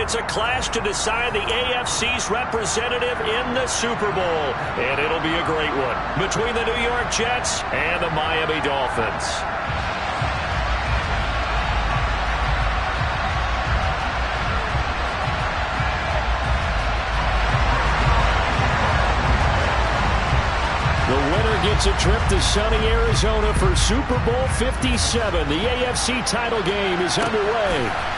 It's a clash to decide the AFC's representative in the Super Bowl. And it'll be a great one between the New York Jets and the Miami Dolphins. The winner gets a trip to sunny Arizona for Super Bowl 57. The AFC title game is underway.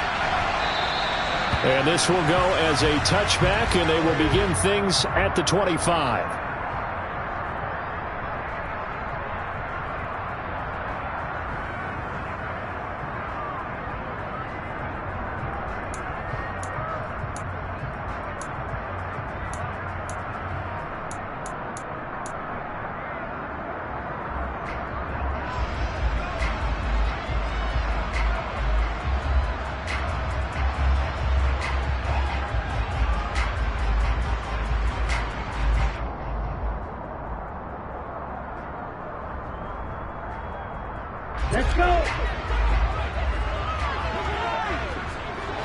And this will go as a touchback, and they will begin things at the 25. Let's go!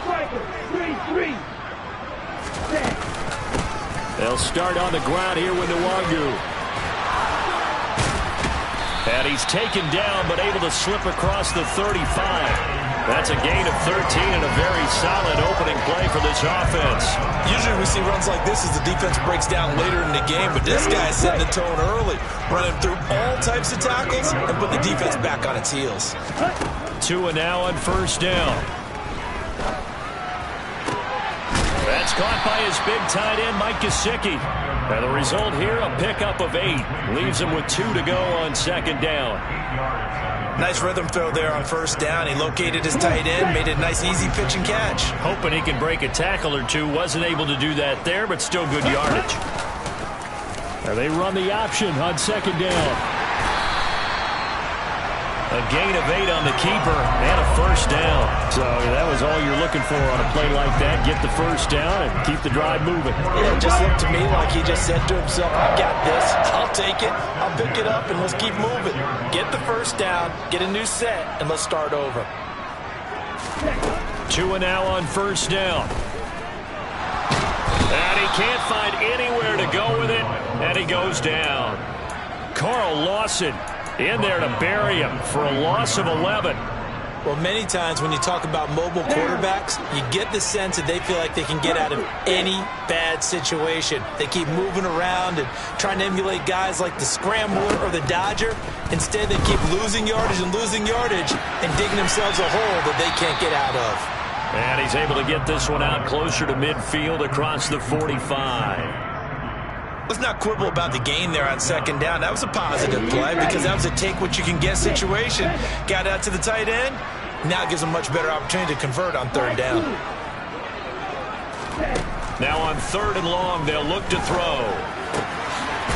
Striker, 3-3. They'll start on the ground here with Nwangu. And he's taken down, but able to slip across the 35. That's a gain of 13 and a very solid opening play for this offense. Usually we see runs like this as the defense breaks down later in the game, but this guy's setting the tone early, running through all types of tackles and put the defense back on its heels. Tua now on first down. That's caught by his big tight end, Mike Gesicki. And the result here, a pickup of 8. Leaves him with 2 to go on second down. Nice rhythm throw there on first down. He located his tight end, made it a nice easy pitch and catch. Hoping he can break a tackle or two. Wasn't able to do that there, but still good yardage. There they run the option on second down. A gain of 8 on the keeper and a first down. So that was all you're looking for on a play like that. Get the first down and keep the drive moving. Yeah, it just looked to me like he just said to himself, I got this. I'll take it. I'll pick it up, and let's keep moving. Get the first down, get a new set, and let's start over. Tua now on first down. And he can't find anywhere to go with it, and he goes down. Carl Lawson in there to bury him for a loss of 11. Well, many times when you talk about mobile quarterbacks, you get the sense that they feel like they can get out of any bad situation. They keep moving around and trying to emulate guys like the Scrambler or the Dodger. Instead, they keep losing yardage and digging themselves a hole that they can't get out of. And he's able to get this one out closer to midfield across the 45. Let's not quibble about the gain there on second down. That was a positive play because that was a take-what-you-can-get situation. Got out to the tight end. Now it gives them a much better opportunity to convert on third down. Now on third and long, they'll look to throw.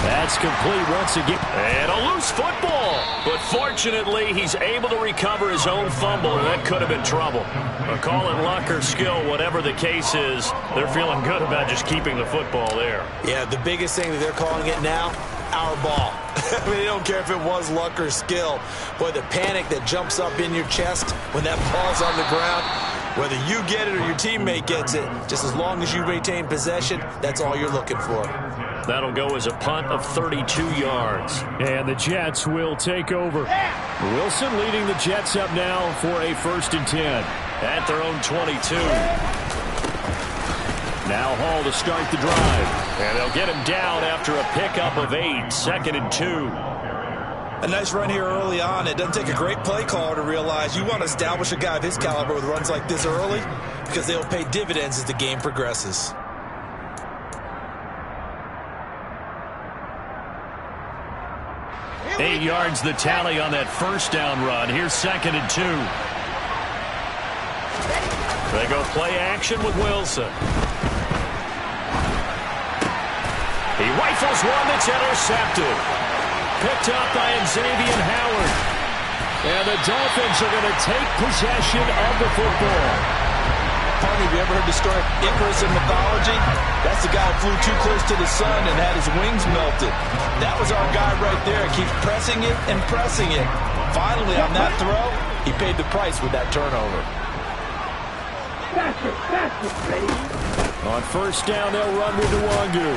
That's complete once again. And a loose football. But fortunately, he's able to recover his own fumble, and that could have been trouble. But call it luck or skill, whatever the case is, they're feeling good about just keeping the football there. Yeah, the biggest thing that they're calling it now, our ball. I mean, they don't care if it was luck or skill. Boy, the panic that jumps up in your chest when that ball's on the ground, whether you get it or your teammate gets it, just as long as you retain possession, that's all you're looking for. That'll go as a punt of 32 yards. And the Jets will take over. Wilson leading the Jets up now for a 1st and 10 at their own 22. Now Hall to start the drive. And they'll get him down after a pickup of 8, 2nd and 2. A nice run here early on. It doesn't take a great play caller to realize you want to establish a guy of his caliber with runs like this early because they'll pay dividends as the game progresses. Eight yards the tally on that first down run. Here's 2nd and 2. They go play action with Wilson. He rifles one that's intercepted. Picked up by Xavier Howard. And the Dolphins are going to take possession of the football. Have you ever heard the story of Icarus in mythology? That's the guy who flew too close to the sun and had his wings melted. That was our guy right there. He keeps pressing it and pressing it. Finally, on that throw, he paid the price with that turnover. Faster, faster, ready. On first down, they'll run with Nwangu.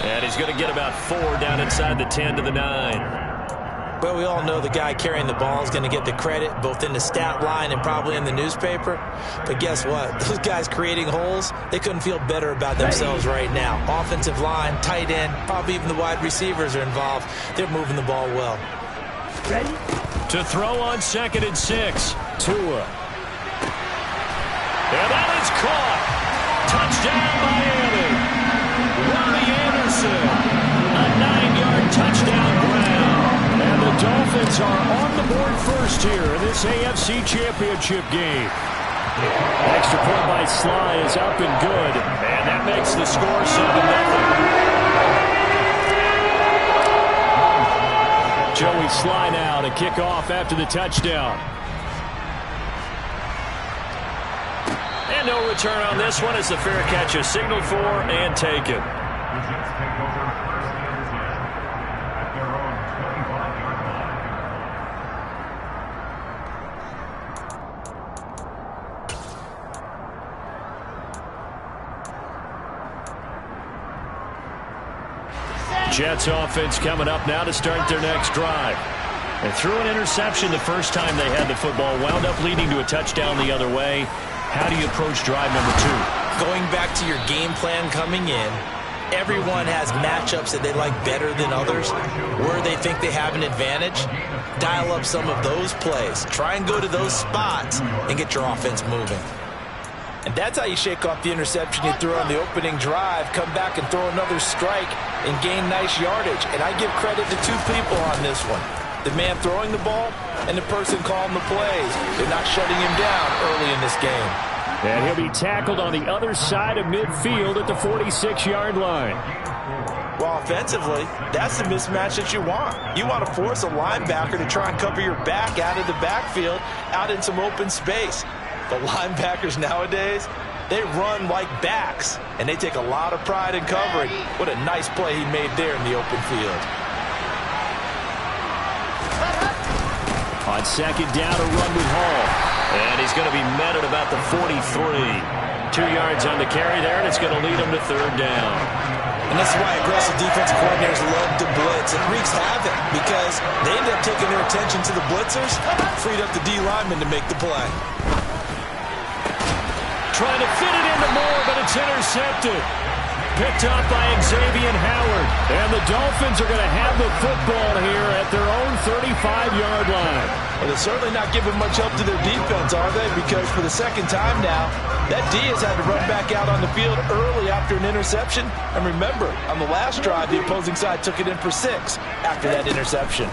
And he's going to get about 4 down inside the 10 to the 9. Well, we all know the guy carrying the ball is going to get the credit, both in the stat line and probably in the newspaper. But guess what? Those guys creating holes, they couldn't feel better about themselves right now. Offensive line, tight end, probably even the wide receivers are involved. They're moving the ball well. Ready? To throw on 2nd and 6. Tua. And that is caught. Touchdown, Miami. Robbie Anderson. A 9-yard touchdown grab. And the Dolphins are on the board first here in this AFC Championship game. Extra point by Sly is up and good. And that makes the score 7-0. Joey Sly now to kick off after the touchdown. And no return on this one as the fair catch is signaled for and taken. Jets offense coming up now to start their next drive. They threw an interception the first time they had the football, wound up leading to a touchdown the other way. How do you approach drive number 2? Going back to your game plan coming in, everyone has matchups that they like better than others, where they think they have an advantage. Dial up some of those plays. Try and go to those spots and get your offense moving. And that's how you shake off the interception you threw on the opening drive, come back and throw another strike and gain nice yardage. And I give credit to 2 people on this one. The man throwing the ball and the person calling the plays. They're not shutting him down early in this game. And he'll be tackled on the other side of midfield at the 46-yard line. Well, offensively, that's the mismatch that you want. You want to force a linebacker to try and cover your back out of the backfield, out in some open space. The linebackers nowadays, they run like backs, and they take a lot of pride in covering. What a nice play he made there in the open field. On second down, a run with Hall. And he's going to be met at about the 43. 2 yards on the carry there, and it's going to lead him to 3rd down. And this is why aggressive defensive coordinators love to blitz. It wreaks havoc because they end up taking their attention to the blitzers, freed up the D lineman to make the play. Trying to fit it into Moore, but it's intercepted. Picked up by Xavier Howard. And the Dolphins are going to have the football here at their own 35-yard line. Well, they're certainly not giving much help to their defense, are they? Because for the second time now, that D has had to run back out on the field early after an interception. And remember, on the last drive, the opposing side took it in for 6 after that interception.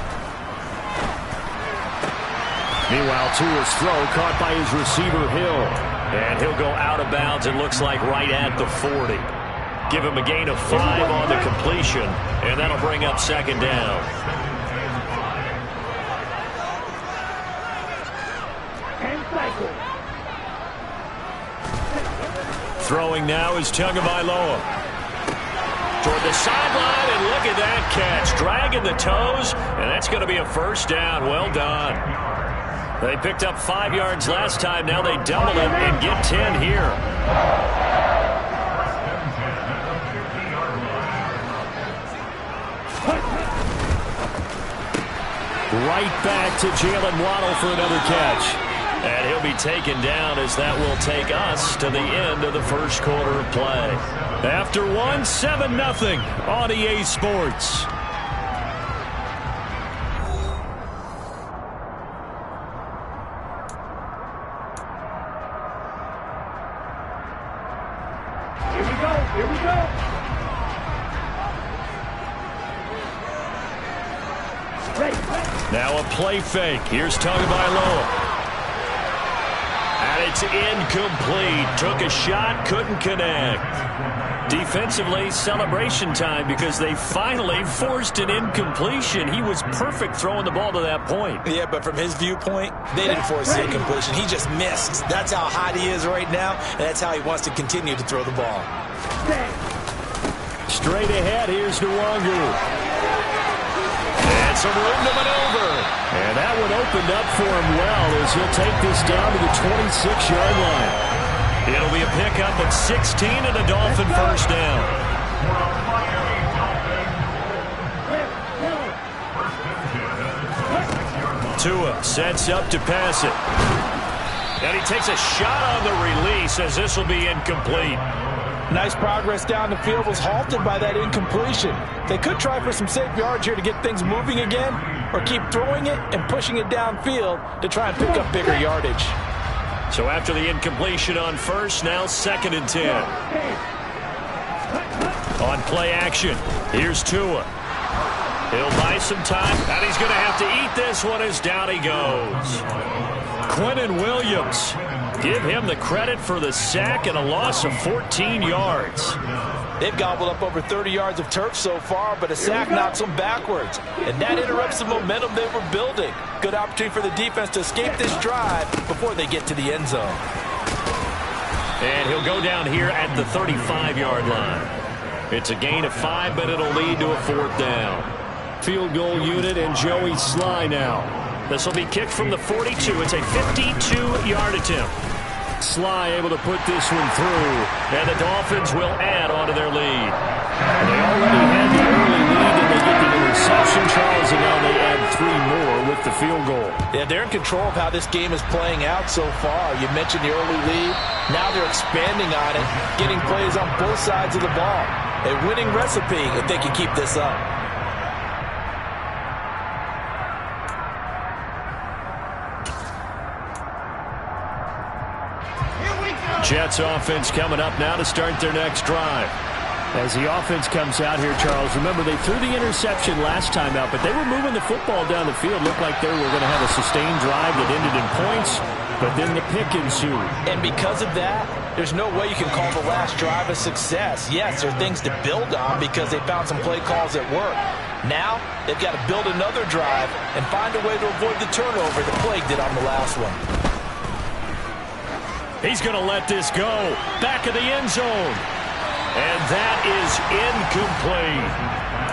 Meanwhile, Tua's throw caught by his receiver, Hill. And he'll go out of bounds, it looks like, right at the 40. Give him a gain of 5 on the completion, and that'll bring up 2nd down. And cycle. Throwing now is Tagovailoa. Toward the sideline, and look at that catch. Dragging the toes, and that's going to be a 1st down. Well done. They picked up 5 yards last time. Now they double it and get 10 here. Right back to Jalen Waddle for another catch. And he'll be taken down as that will take us to the end of the first quarter of play. After one, 7-0 on EA Sports. Here we go. Now a play fake. Here's Tagovailoa. And it's incomplete. Took a shot, couldn't connect. Defensively, celebration time because they finally forced an incompletion. He was perfect throwing the ball to that point. Yeah, but from his viewpoint, they didn't force the incompletion. He just missed. That's how hot he is right now, and that's how he wants to continue to throw the ball. Straight ahead, here's Nwangu. And some room to maneuver. And that one opened up for him well as he'll take this down to the 26-yard line. It'll be a pickup at 16 and a Dolphin first down. Tua sets up to pass it. And he takes a shot on the release as this will be incomplete. Nice progress down the field, was halted by that incompletion. They could try for some safe yards here to get things moving again, or keep throwing it and pushing it downfield to try and pick up bigger yardage. So after the incompletion on first, now 2nd and 10. On play action, here's Tua. He'll buy some time, and he's going to have to eat this one as down he goes. Quinnen Williams, give him the credit for the sack and a loss of 14 yards. They've gobbled up over 30 yards of turf so far, but a sack knocks them backwards. And that interrupts the momentum they were building. Good opportunity for the defense to escape this drive before they get to the end zone. And he'll go down here at the 35-yard line. It's a gain of 5, but it'll lead to a 4th down. Field goal unit and Joey Sly now. This will be kicked from the 42. It's a 52-yard attempt. Sly able to put this one through, and the Dolphins will add on to their lead. And they already had the early lead, and they get the interception, Charles, and now they add 3 more with the field goal. Yeah, they're in control of how this game is playing out so far. You mentioned the early lead. Now they're expanding on it, getting plays on both sides of the ball. A winning recipe if they can keep this up. Jets offense coming up now to start their next drive. As the offense comes out here, Charles, remember they threw the interception last time out, but they were moving the football down the field. Looked like they were going to have a sustained drive that ended in points, but then the pick ensued. And because of that, there's no way you can call the last drive a success. Yes, there are things to build on because they found some play calls that work. Now, they've got to build another drive and find a way to avoid the turnover that plagued it on the last one. He's going to let this go. Back of the end zone. And that is incomplete.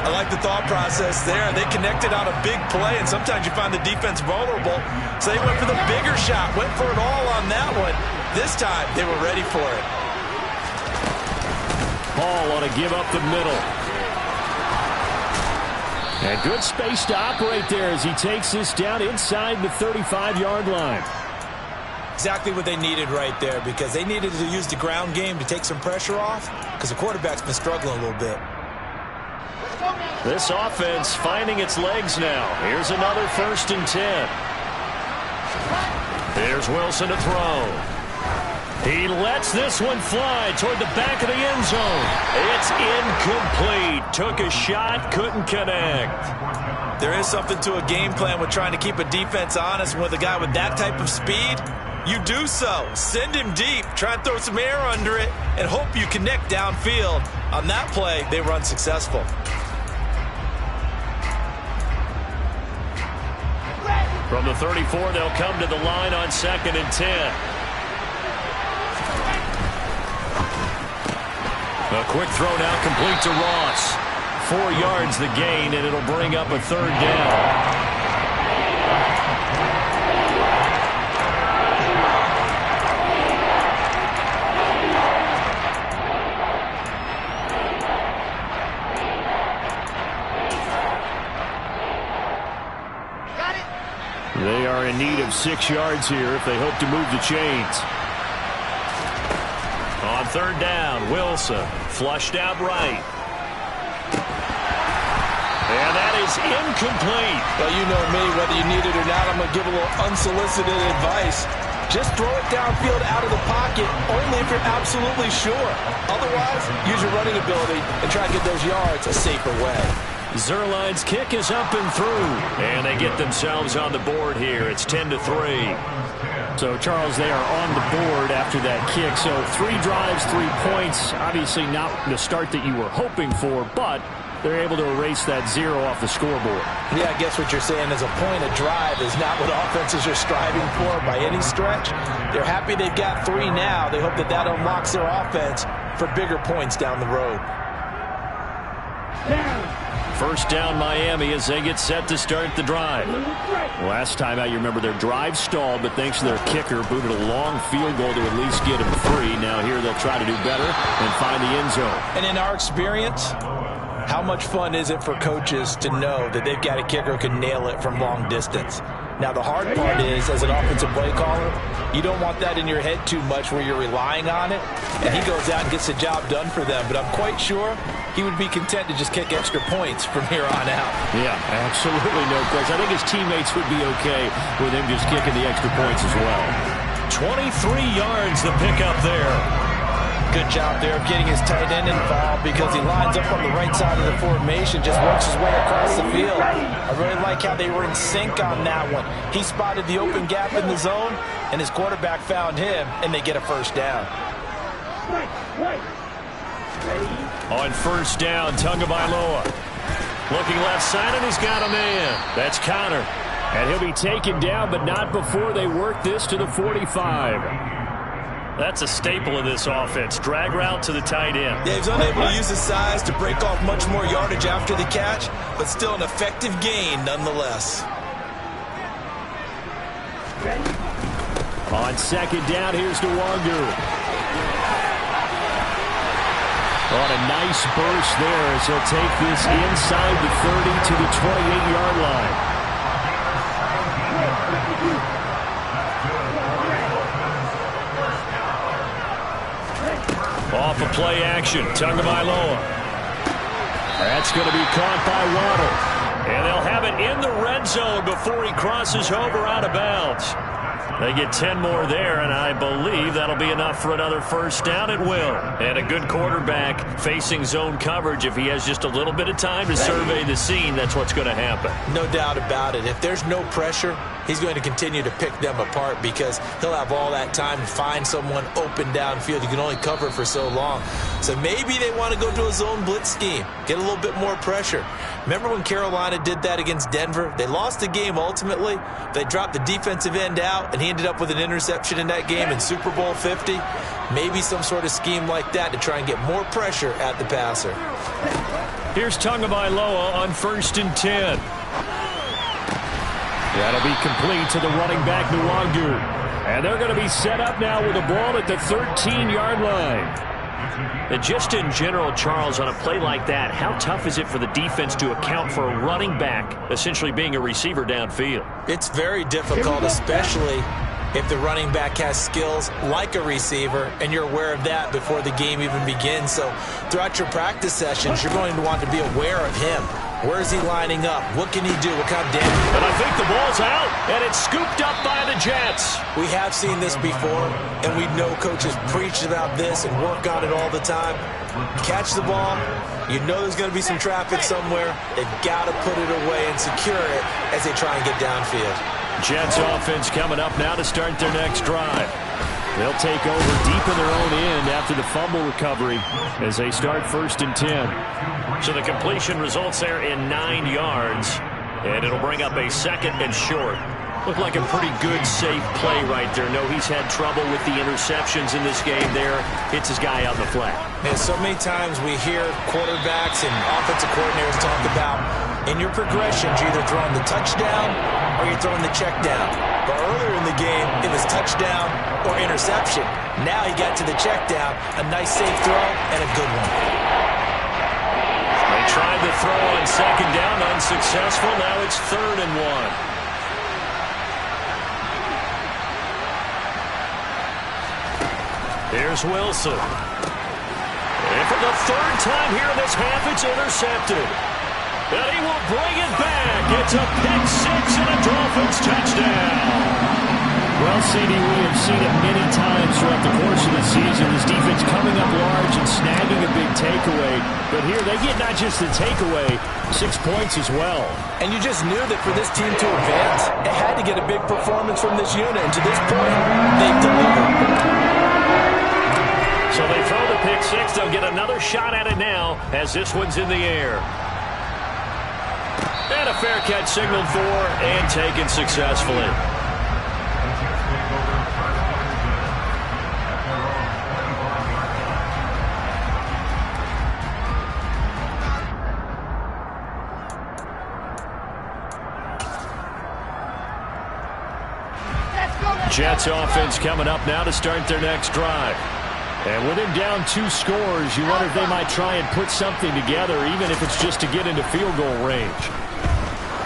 I like the thought process there. They connected on a big play, and sometimes you find the defense vulnerable. So they went for the bigger shot, went for it all on that one. This time, they were ready for it. Hall on a give up the middle. And good space to operate there as he takes this down inside the 35-yard line. Exactly what they needed right there, because they needed to use the ground game to take some pressure off, because the quarterback's been struggling a little bit. This offense finding its legs now. Here's another 1st and 10. Here's Wilson to throw. He lets this one fly toward the back of the end zone. It's incomplete. Took a shot, couldn't connect. There is something to a game plan with trying to keep a defense honest. With a guy with that type of speed, you do so. Send him deep, try and throw some air under it, and hope you connect downfield. On that play, they run successful. From the 34, they'll come to the line on 2nd and 10. A quick throw now complete to Ross. 4 yards the gain, and it'll bring up a 3rd down. They are in need of 6 yards here if they hope to move the chains. On 3rd down, Wilson flushed out right. And that is incomplete. Well, you know me, whether you need it or not, I'm going to give a little unsolicited advice. Just throw it downfield out of the pocket only if you're absolutely sure. Otherwise, use your running ability and try to get those yards a safer way. Zerline's kick is up and through, and they get themselves on the board here. It's 10-3. So, Charles, they are on the board after that kick. So, 3 drives, 3 points. Obviously not the start that you were hoping for, but they're able to erase that 0 off the scoreboard. Yeah, I guess what you're saying is a point a drive is not what offenses are striving for by any stretch. They're happy they've got 3 now. They hope that that unlocks their offense for bigger points down the road. Down. First down Miami as they get set to start the drive. Last time out, you remember their drive stalled, but thanks to their kicker, booted a long field goal to at least get him free. Now here they'll try to do better and find the end zone. And in our experience, how much fun is it for coaches to know that they've got a kicker who can nail it from long distance? Now, the hard part is, as an offensive play caller, you don't want that in your head too much where you're relying on it, and he goes out and gets the job done for them. But I'm quite sure he would be content to just kick extra points from here on out. Yeah, absolutely no question. I think his teammates would be okay with him just kicking the extra points as well. 23 yards the pickup there. Good job there of getting his tight end involved because he lines up on the right side of the formation, just works his way across the field. I really like how they were in sync on that one. He spotted the open gap in the zone, and his quarterback found him, and they get a first down. On first down, Tagovailoa. Looking left side, and he's got a man. That's Connor. And he'll be taken down, but not before they work this to the 45. That's a staple of this offense. Drag route to the tight end. Yeah, he's unable to use his size to break off much more yardage after the catch, but still an effective gain nonetheless. On second down, here's Nwangu. On a nice burst there as he'll take this inside the 30 to the 28-yard line. Off of play action, Tagovailoa. That's going to be caught by Waddle. And they'll have it in the red zone before he crosses over out of bounds. They get 10 more there, and I believe that'll be enough for another first down. It will. And a good quarterback facing zone coverage. If he has just a little bit of time to survey the scene, that's what's going to happen. No doubt about it. If there's no pressure, he's going to continue to pick them apart because he'll have all that time to find someone open downfield. You can only cover for so long. So maybe they want to go to a zone blitz scheme, get a little bit more pressure. Remember when Carolina did that against Denver? They lost the game ultimately. They dropped the defensive end out, and he ended up with an interception in that game in Super Bowl 50. Maybe some sort of scheme like that to try and get more pressure at the passer. Here's Tagovailoa on first and 10. That'll be complete to the running back, Nwangu. And they're going to be set up now with a ball at the 13-yard line. And just in general, Charles, on a play like that, how tough is it for the defense to account for a running back essentially being a receiver downfield? It's very difficult, especially if the running back has skills like a receiver, and you're aware of that before the game even begins. So throughout your practice sessions, you're going to want to be aware of him. Where is he lining up? What can he do? What kind of damage? And I think the ball's out, and it's scooped up by the Jets. We have seen this before, and we know coaches preach about this and work on it all the time. Catch the ball. You know there's going to be some traffic somewhere. They've got to put it away and secure it as they try and get downfield. Jets offense coming up now to start their next drive. They'll take over deep in their own end after the fumble recovery as they start first and 10. So the completion results there in 9 yards, and it'll bring up a second and short. Looked like a pretty good, safe play right there. No, he's had trouble with the interceptions in this game there. Hits his guy out in the flat. And so many times we hear quarterbacks and offensive coordinators talk about in your progressions, you're either throwing the touchdown or you're throwing the check down. But earlier in the game, it was touchdown or interception. Now he got to the check down, a nice safe throw, and a good one. They tried the throw on second down, unsuccessful. Now it's 3rd and 1. Here's Wilson. And for the 3rd time here in this half, it's intercepted. And he will bring it back. It's a pick six and a Dolphins touchdown. Well, CD, we have seen it many times throughout the course of the season. This defense coming up large and snagging a big takeaway. But here they get not just the takeaway, 6 points as well. And you just knew that for this team to advance, it had to get a big performance from this unit. And to this point, they've delivered. So they throw the pick six. They'll get another shot at it now as this one's in the air. And a fair catch signaled for and taken successfully. Jets offense coming up now to start their next drive. And with him down 2 scores, you wonder if they might try and put something together, even if it's just to get into field goal range.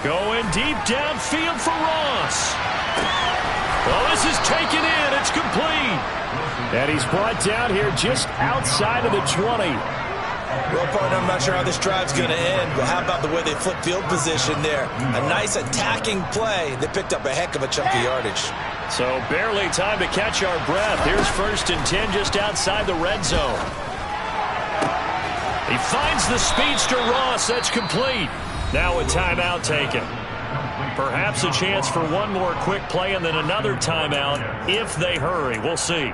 Going deep downfield for Ross. Well, this is taken in. It's complete. And he's brought down here just outside of the 20. Well, partner, I'm not sure how this drive's going to end, but how about the way they flip field position there? A nice attacking play. They picked up a heck of a chunk of yardage. So barely time to catch our breath. Here's 1st and 10 just outside the red zone. He finds the speedster Ross. That's complete. Now a timeout taken. Perhaps a chance for one more quick play and then another timeout if they hurry. We'll see.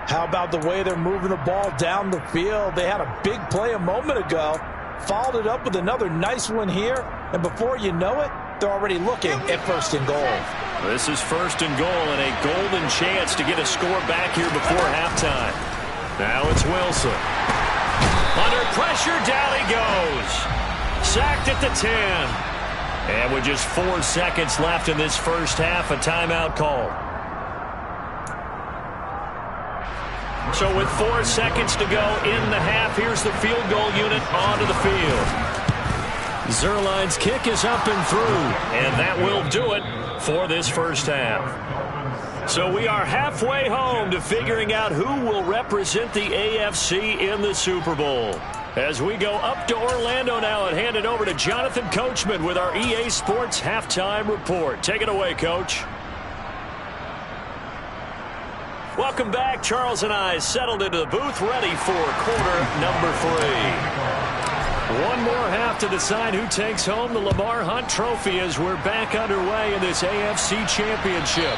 How about the way they're moving the ball down the field? They had a big play a moment ago. Followed it up with another nice one here. And before you know it, they're already looking at 1st and goal. This is 1st and goal and a golden chance to get a score back here before halftime. Now it's Wilson. Under pressure, down he goes. Sacked at the 10. And with just 4 seconds left in this first half, a timeout call. So with 4 seconds to go in the half, here's the field goal unit onto the field. Zerline's kick is up and through, and that will do it for this first half. So we are halfway home to figuring out who will represent the AFC in the Super Bowl. As we go up to Orlando now and hand it over to Jonathan Coachman with our EA Sports Halftime Report. Take it away, Coach. Welcome back. Charles and I settled into the booth, ready for quarter number 3. One more half to decide who takes home the Lamar Hunt Trophy as we're back underway in this AFC Championship.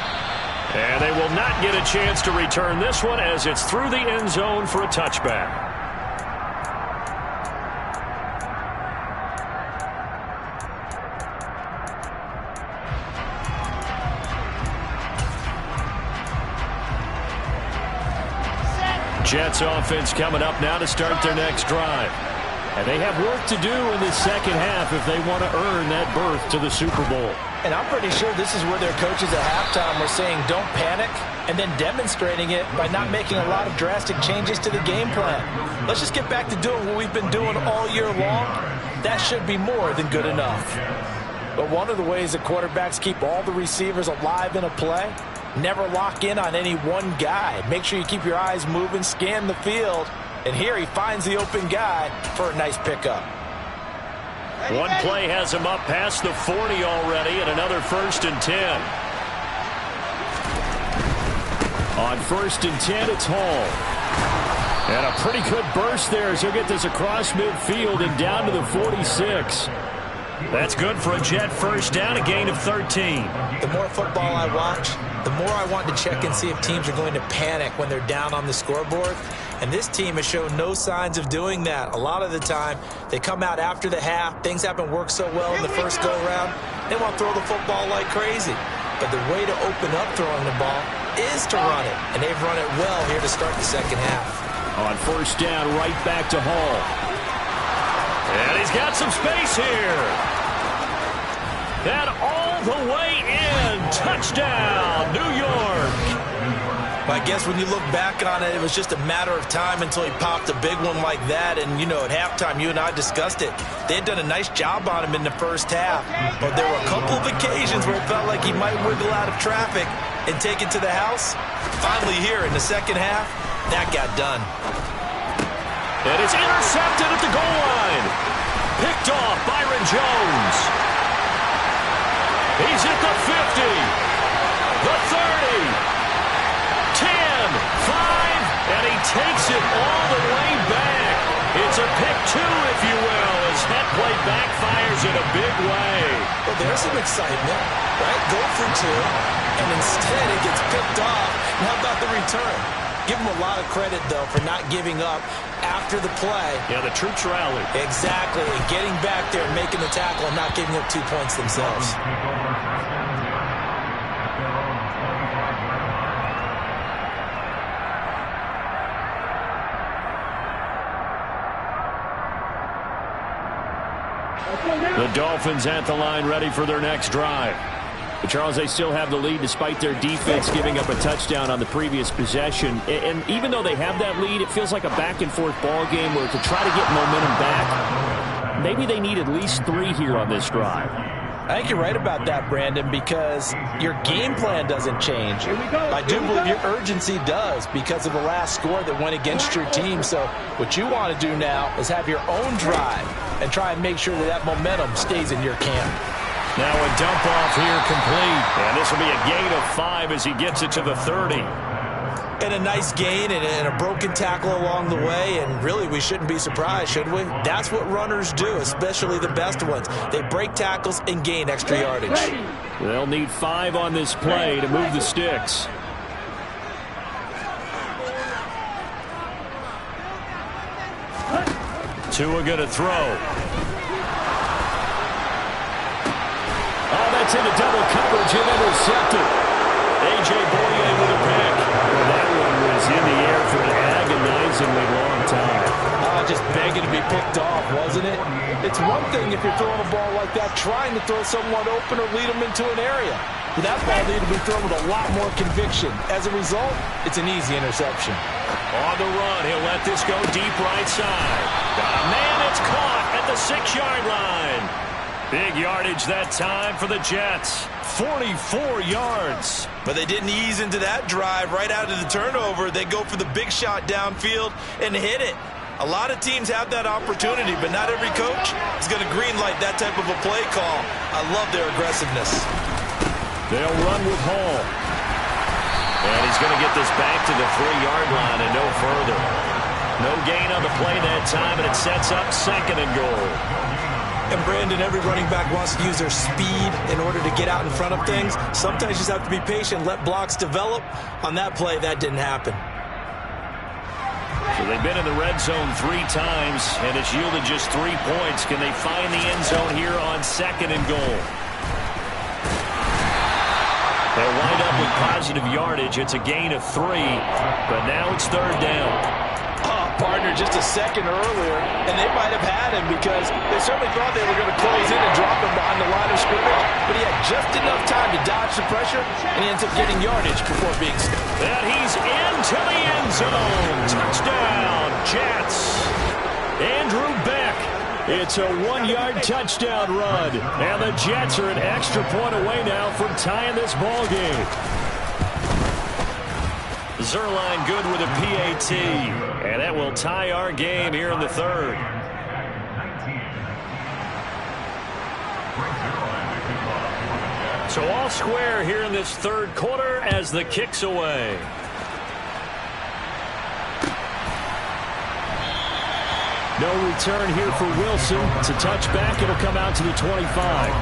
And they will not get a chance to return this one as it's through the end zone for a touchback. Jets offense coming up now to start their next drive. And they have work to do in the second half if they want to earn that berth to the Super Bowl. And I'm pretty sure this is where their coaches at halftime were saying don't panic, and then demonstrating it by not making a lot of drastic changes to the game plan. Let's just get back to doing what we've been doing all year long. That should be more than good enough. But one of the ways that quarterbacks keep all the receivers alive in a play, never lock in on any one guy. Make sure you keep your eyes moving, scan the field. And here he finds the open guy for a nice pickup. One play has him up past the 40 already, and another 1st and 10. On 1st and 10, it's Hall. And a pretty good burst there as he'll get this across midfield and down to the 46. That's good for a Jet first down, a gain of 13. The more football I watch, the more I want to check and see if teams are going to panic when they're down on the scoreboard. And this team has shown no signs of doing that. A lot of the time, they come out after the half. Things haven't worked so well in the first go-around. They want to throw the football like crazy. But the way to open up throwing the ball is to run it. And they've run it well here to start the second half. On 1st down, right back to Hall. And he's got some space here. And all the way in. Touchdown, New York. I guess when you look back on it, it was just a matter of time until he popped a big one like that. And, you know, at halftime, you and I discussed it. They had done a nice job on him in the first half. But there were a couple of occasions where it felt like he might wiggle out of traffic and take it to the house. Finally here in the second half, that got done. And it's intercepted at the goal line. Picked off Byron Jones. He's at the 50, the 30, 10, 5, and he takes it all the way back. It's a pick 2, if you will, as that play backfires in a big way. Well, there's some excitement, right? Go for 2, and instead it gets picked off. And how about the return? Give him a lot of credit, though, for not giving up after the play. Yeah, the troops rallied. Exactly. And getting back there, making the tackle, and not giving up 2 points themselves. The Dolphins at the line ready for their next drive. But Charles, they still have the lead despite their defense giving up a touchdown on the previous possession. And even though they have that lead, it feels like a back-and-forth ball game where to try to get momentum back, maybe they need at least 3 here on this drive. I think you're right about that, Brandon, because your game plan doesn't change. I do believe your urgency does because of the last score that went against your team. So what you want to do now is have your own drive and try and make sure that that momentum stays in your camp. Now a dump off here complete. And this will be a gain of 5 as he gets it to the 30. And a nice gain and a broken tackle along the way, and really we shouldn't be surprised, should we? That's what runners do, especially the best ones. They break tackles and gain extra yardage. They'll need 5 on this play to move the sticks. Tua going to throw. Oh, that's into double coverage and intercepted. A.J. Boye with a pick. Well, that one was in the air for an agonizingly long time. Just begging to be picked off, wasn't it? It's one thing if you're throwing a ball like that, trying to throw someone open or lead them into an area. But that ball needed to be thrown with a lot more conviction. As a result, it's an easy interception. On the run, he'll let this go deep right side. Got a man, it's caught at the 6-yard line. Big yardage that time for the Jets. 44 yards. But they didn't ease into that drive right out of the turnover. They go for the big shot downfield and hit it. A lot of teams have that opportunity, but not every coach is going to greenlight that type of a play call. I love their aggressiveness. They'll run with Hall. And he's going to get this back to the 3-yard line and no further. No gain on the play that time, and it sets up 2nd and goal. And Brandon, every running back wants to use their speed in order to get out in front of things. Sometimes you just have to be patient, let blocks develop. On that play, that didn't happen. So they've been in the red zone 3 times, and it's yielded just 3 points. Can they find the end zone here on 2nd and goal? They'll wind up with positive yardage. It's a gain of 3, but now it's 3rd down. Partner just a second earlier, and they might have had him because they certainly thought they were going to close in and drop him behind the line of scrimmage, but he had just enough time to dodge the pressure, and he ends up getting yardage before being stopped. And he's into the end zone. Touchdown, Jets. Andrew Beck. It's a 1-yard touchdown run, and the Jets are an extra point away now from tying this ball game. Zerline good with a PAT, and that will tie our game here in the 3rd. So all square here in this 3rd quarter as the kick's away. No return here for Wilson. It's a touchback. It'll come out to the 25.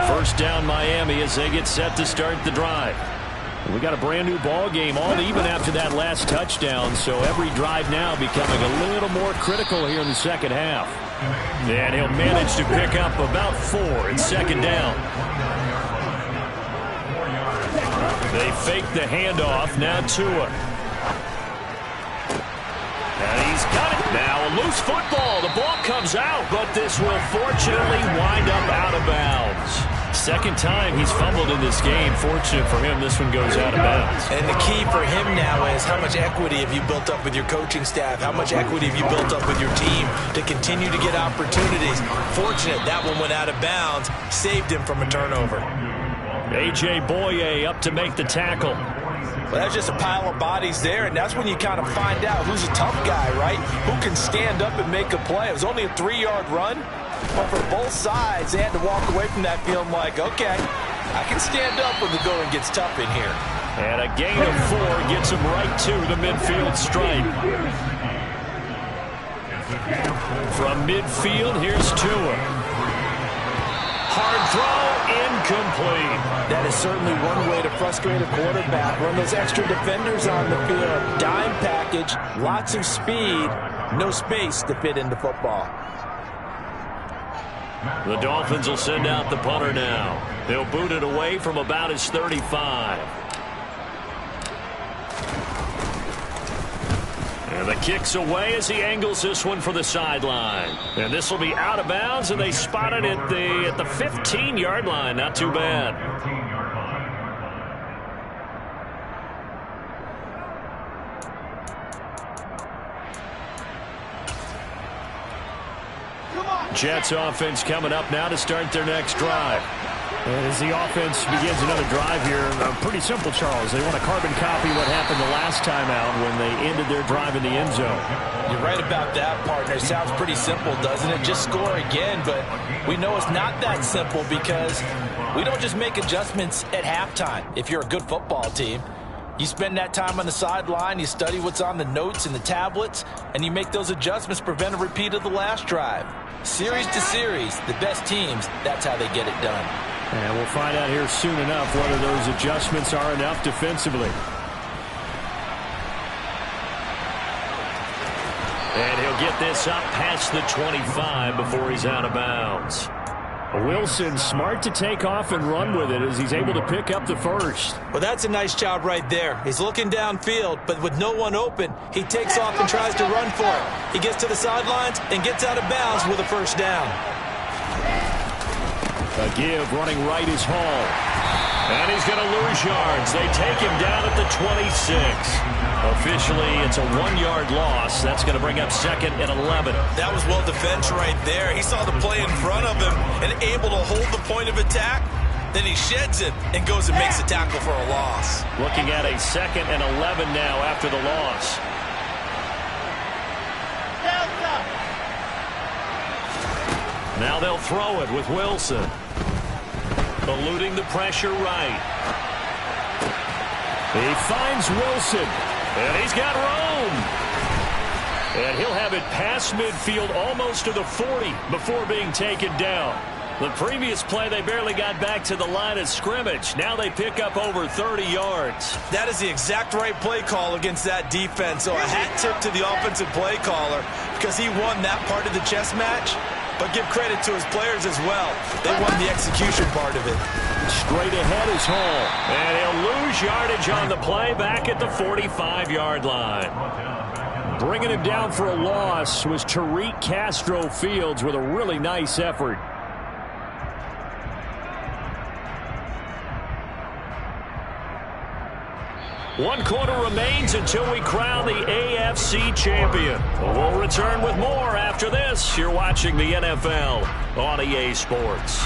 First down Miami as they get set to start the drive. We got a brand new ball game all even after that last touchdown, so every drive now becoming a little more critical here in the 2nd half. And he'll manage to pick up about 4 in 2nd down. They fake the handoff. Now Tua. And he's got it. Now a loose football. The ball comes out, but this will fortunately wind up out of bounds. 2nd time he's fumbled in this game. Fortunate for him, this one goes out of bounds. And the key for him now is how much equity have you built up with your coaching staff? How much equity have you built up with your team to continue to get opportunities? Fortunate that one went out of bounds, saved him from a turnover. A.J. Boye up to make the tackle. Well, that's just a pile of bodies there, and that's when you kind of find out who's a tough guy, right? Who can stand up and make a play. It was only a 3-yard run, but for both sides, they had to walk away from that feeling like, okay, I can stand up when the going gets tough in here. And a gain of 4 gets him right to the midfield stripe. From midfield, here's Tua. Hard throw, incomplete. That is certainly one way to frustrate a quarterback. Run those extra defenders on the field. Dime package, lots of speed, no space to fit into football. The Dolphins will send out the punter now. They'll boot it away from about his 35. And the kick's away as he angles this one for the sideline. And this will be out of bounds, and they spot it at the 15-yard line. Not too bad. Jets offense coming up now to start their next drive. And as the offense begins another drive here, pretty simple, Charles. They want to carbon copy what happened the last time out when they ended their drive in the end zone. You're right about that, partner. It sounds pretty simple, doesn't it? Just score again, but we know it's not that simple because we don't just make adjustments at halftime. If you're a good football team, you spend that time on the sideline, you study what's on the notes and the tablets, and you make those adjustments to prevent a repeat of the last drive. Series to series, the best teams, that's how they get it done. And we'll find out here soon enough whether those adjustments are enough defensively. And he'll get this up past the 25 before he's out of bounds. Wilson smart to take off and run with it as he's able to pick up the first. Well, that's a nice job right there. He's looking downfield, but with no one open, he takes off and tries to run for it. He gets to the sidelines and gets out of bounds with a first down. A give running right is Hall. And he's going to lose yards. They take him down at the 26. Officially, it's a 1-yard loss. That's going to bring up second and 11. That was well defense right there. He saw the play in front of him and able to hold the point of attack. Then he sheds it and goes and makes a tackle for a loss. Looking at a second and 11 now after the loss. Now they'll throw it with Wilson. Eluding the pressure right. He finds Wilson. And he's got room. And he'll have it past midfield almost to the 40 before being taken down. The previous play, they barely got back to the line of scrimmage. Now they pick up over 30 yards. That is the exact right play call against that defense. So a hat tip to the offensive play caller because he won that part of the chess match. But give credit to his players as well. They won the execution part of it. Straight ahead is Hall. And he'll lose yardage on the play back at the 45-yard line. Bringing him down for a loss was Tariq Castro Fields with a really nice effort. One quarter remains until we crown the AFC champion. We'll return with more after this. You're watching the NFL on EA Sports.